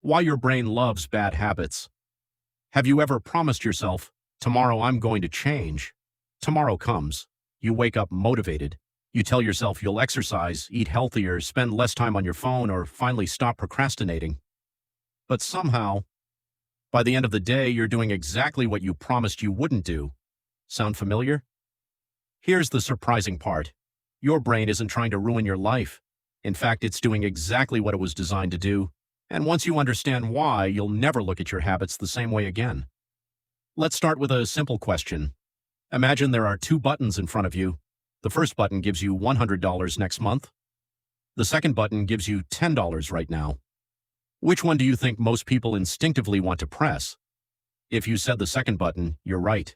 Why your brain loves bad habits. Have you ever promised yourself, tomorrow I'm going to change? Tomorrow comes. You wake up motivated. You tell yourself you'll exercise, eat healthier, spend less time on your phone, or finally stop procrastinating. But somehow, by the end of the day, you're doing exactly what you promised you wouldn't do. Sound familiar? Here's the surprising part. Your brain isn't trying to ruin your life. In fact, it's doing exactly what it was designed to do. And once you understand why, you'll never look at your habits the same way again. Let's start with a simple question. Imagine there are two buttons in front of you. The first button gives you $100 next month. The second button gives you $10 right now. Which one do you think most people instinctively want to press? If you said the second button, you're right.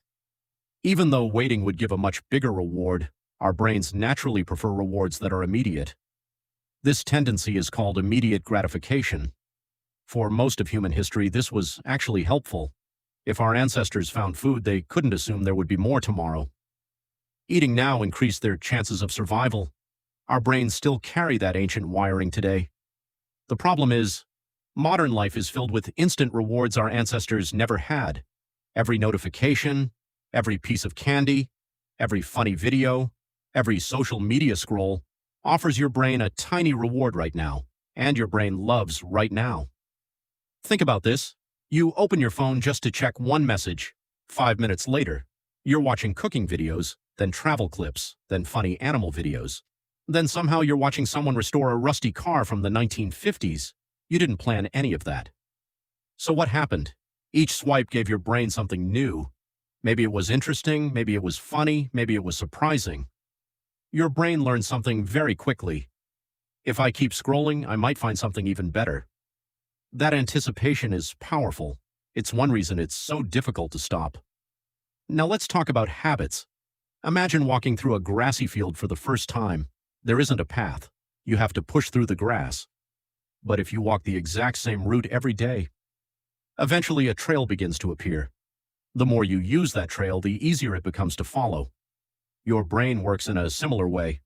Even though waiting would give a much bigger reward, our brains naturally prefer rewards that are immediate. This tendency is called immediate gratification. For most of human history, this was actually helpful. If our ancestors found food, they couldn't assume there would be more tomorrow. Eating now increased their chances of survival. Our brains still carry that ancient wiring today. The problem is, modern life is filled with instant rewards our ancestors never had. Every notification, every piece of candy, every funny video, every social media scroll offers your brain a tiny reward right now, and your brain loves right now. Think about this. You open your phone just to check one message. 5 minutes later, you're watching cooking videos, then travel clips, then funny animal videos. Then somehow you're watching someone restore a rusty car from the 1950s. You didn't plan any of that. So what happened? Each swipe gave your brain something new. Maybe it was interesting, maybe it was funny, maybe it was surprising. Your brain learns something very quickly. If I keep scrolling, I might find something even better. That anticipation is powerful. It's one reason it's so difficult to stop. Now let's talk about habits. Imagine walking through a grassy field for the first time. There isn't a path. You have to push through the grass. But if you walk the exact same route every day, eventually a trail begins to appear. The more you use that trail, the easier it becomes to follow. Your brain works in a similar way.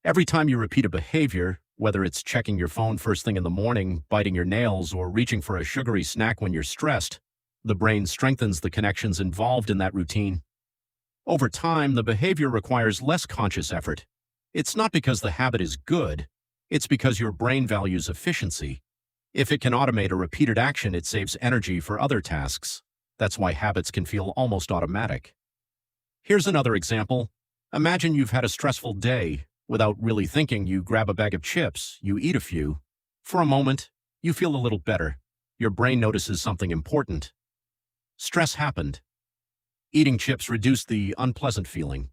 Every time you repeat a behavior, whether it's checking your phone first thing in the morning, biting your nails, or reaching for a sugary snack when you're stressed, the brain strengthens the connections involved in that routine. Over time, the behavior requires less conscious effort. It's not because the habit is good, it's because your brain values efficiency. If it can automate a repeated action, it saves energy for other tasks. That's why habits can feel almost automatic. Here's another example. Imagine you've had a stressful day. Without really thinking, you grab a bag of chips, you eat a few. For a moment, you feel a little better. Your brain notices something important. Stress happened. Eating chips reduced the unpleasant feeling.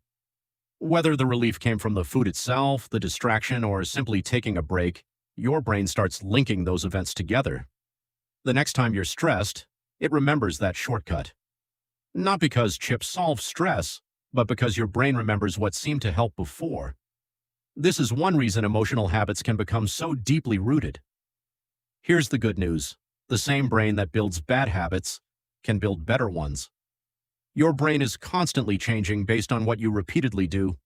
Whether the relief came from the food itself, the distraction, or simply taking a break, your brain starts linking those events together. The next time you're stressed, it remembers that shortcut. Not because chips solve stress, but because your brain remembers what seemed to help before. This is one reason emotional habits can become so deeply rooted. Here's the good news. The same brain that builds bad habits can build better ones. Your brain is constantly changing based on what you repeatedly do.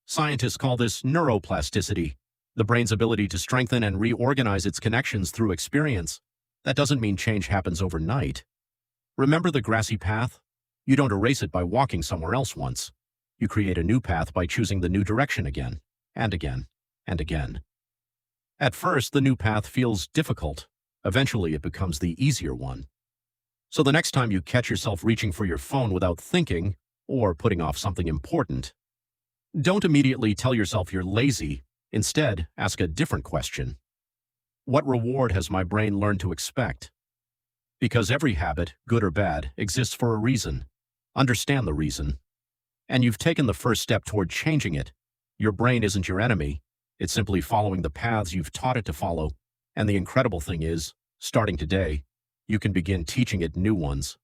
Scientists call this neuroplasticity, the brain's ability to strengthen and reorganize its connections through experience. That doesn't mean change happens overnight. Remember the grassy path? You don't erase it by walking somewhere else once. You create a new path by choosing the new direction again, and again, and again. At first, the new path feels difficult. Eventually, it becomes the easier one. So the next time you catch yourself reaching for your phone without thinking, or putting off something important, don't immediately tell yourself you're lazy. Instead, ask a different question. What reward has my brain learned to expect? Because every habit, good or bad, exists for a reason. Understand the reason. And you've taken the first step toward changing it. Your brain isn't your enemy. It's simply following the paths you've taught it to follow. And the incredible thing is, starting today, you can begin teaching it new ones.